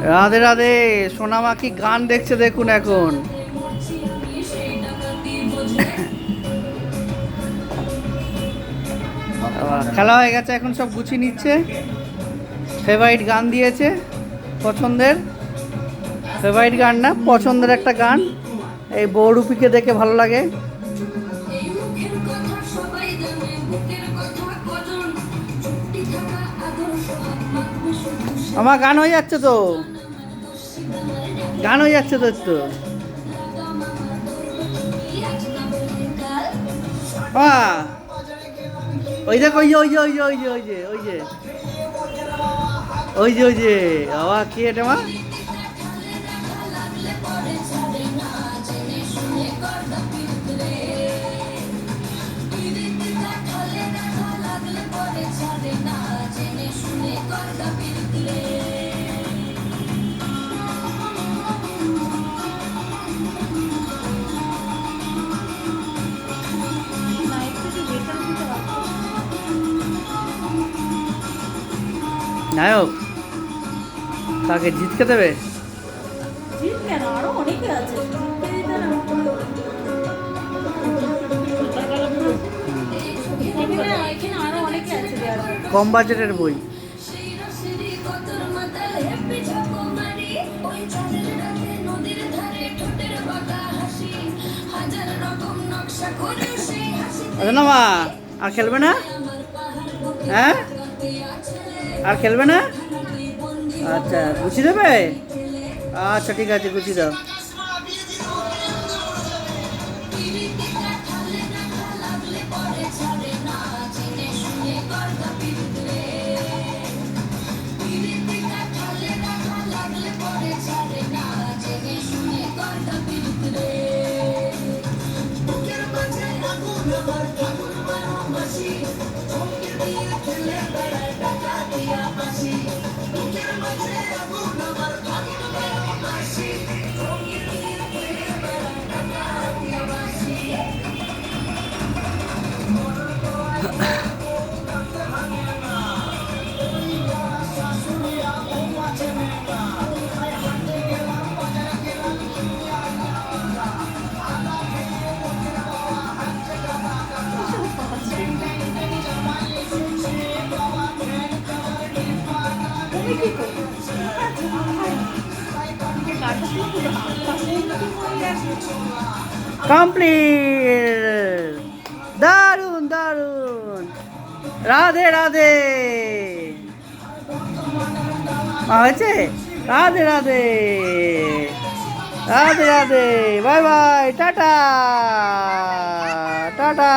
রাধে রাধে। সোনামা কি গান দেখছে দেখুন এখন। খেলা হয়ে গেছে, এখন সব গুছিয়ে নিচ্ছে। ফেভারিট গান দিয়েছে, পছন্দের। ফেভারিট গান না, পছন্দের একটা গান। এই বহুরূপীকে দেখে ভালো লাগে। আমার গান হয়ে যাচ্ছে তো, গান হয়ে যাচ্ছে তো একটু। ওই দেখ, ওই যে ওই যে ওই যে ওই যে ওই যে ওই যে ওই যে ওই যে বাবা, কি এটা মা? নায়ক তাকে জিতকে দেবে। কম বাজেটের বই। আচ্ছা না মা, আর খেলবে না? হ্যাঁ, আর খেলবে না? আচ্ছা, গুছিয়ে দেবে। আচ্ছা ঠিক আছে, গুছিয়ে দাও। কমপ্লিট। দারুন দারুন। রাধে রাধে। হয়েছে। Radhe Radhe. Radhe Radhe. Bye bye, tata tata.